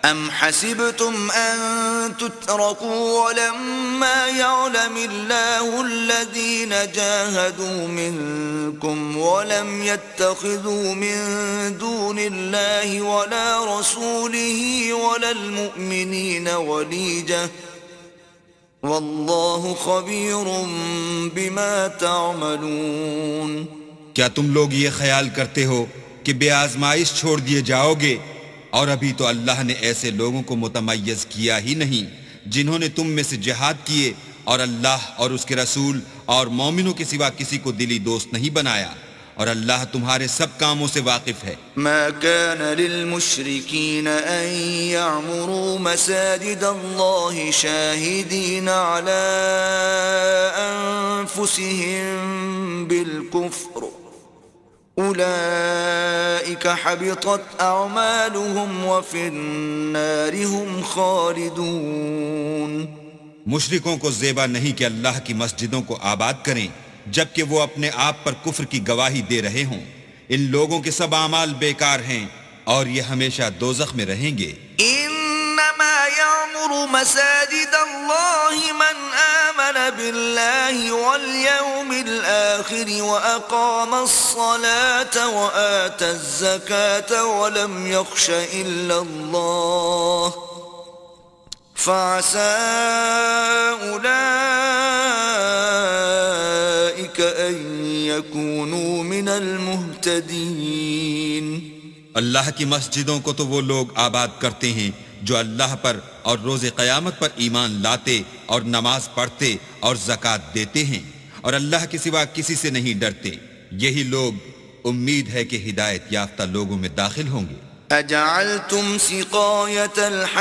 أَمْ حَسِبْتُمْ أَن تُتْرَكُوا وَلَمَّا يَعْلَمِ اللَّهُ الَّذِينَ جَاهَدُوا مِنكُمْ وَلَمْ يَتَّخِذُوا مِن دُونِ اللَّهِ وَلَا رَسُولِهِ وَلَا الْمُؤْمِنِينَ وَلِيجَةً وَاللَّهُ خَبِيرٌ بِمَا تَعْمَلُونَ۔ کیا تم لوگ یہ خیال کرتے ہو کہ بے آزمائش چھوڑ دیے جاؤ گے؟ اور ابھی تو اللہ نے ایسے لوگوں کو متمیز کیا ہی نہیں جنہوں نے تم میں سے جہاد کیے اور اللہ اور اس کے رسول اور مومنوں کے سوا کسی کو دلی دوست نہیں بنایا، اور اللہ تمہارے سب کاموں سے واقف ہے۔ ما كان للمشركين أن يعمروا مساجد الله شاهدين على أنفسهم بالكفر أولئك حبطت أعمالهم وفي النار هم خالدون۔ مشرکوں کو زیبا نہیں کہ اللہ کی مسجدوں کو آباد کریں جبکہ وہ اپنے آپ پر کفر کی گواہی دے رہے ہوں۔ ان لوگوں کے سب اعمال بیکار ہیں اور یہ ہمیشہ دوزخ میں رہیں گے۔ انما يعمر مساجد الله من آمن بالله واليوم الآخر وأقام الصلاة وآتى الزكاة ولم يخش إلا الله فعسى أولئك أن يكونوا من المهتدين۔ اللہ کی مسجدوں کو تو وہ لوگ آباد کرتے ہیں جو اللہ پر اور روز قیامت پر ایمان لاتے اور نماز پڑھتے اور زکوٰۃ دیتے ہیں اور اللہ کے سوا کسی سے نہیں ڈرتے، یہی لوگ امید ہے کہ ہدایت یافتہ لوگوں میں داخل ہوں گے۔ أجعلتم سقاية الحاج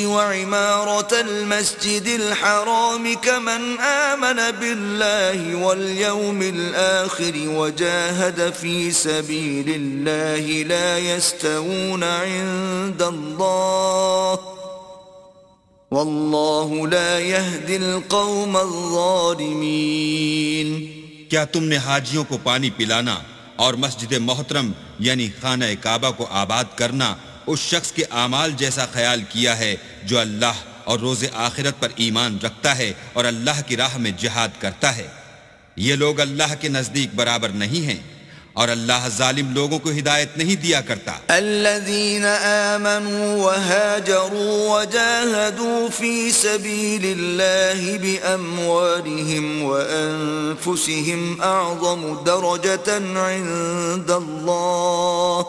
وعمارة المسجد الحرام كمن آمن بالله واليوم الآخر وجاهد في سبيل الله لا يستوون عند الله والله لا يهدي القوم الظالمين۔ کیا تم نے حاجیوں کو پانی پلانا اور مسجد محترم یعنی خانہ کعبہ کو آباد کرنا اس شخص کے اعمال جیسا خیال کیا ہے جو اللہ اور روز آخرت پر ایمان رکھتا ہے اور اللہ کی راہ میں جہاد کرتا ہے؟ یہ لوگ اللہ کے نزدیک برابر نہیں ہیں اور اللہ ظالم لوگوں کو ہدایت نہیں دیا کرتا۔ الذين آمنوا وهاجروا وجاهدوا في سبيل الله بأموالهم وأنفسهم أعظم درجة عند الله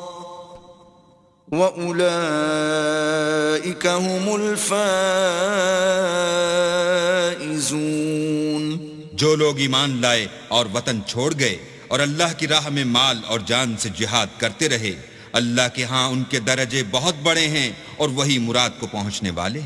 وأولئك هم الفائزون۔ جو لوگ ایمان لائے اور وطن چھوڑ گئے اور اللہ کی راہ میں مال اور جان سے جہاد کرتے رہے، اللہ کے ہاں ان کے درجے بہت بڑے ہیں اور وہی مراد کو پہنچنے والے۔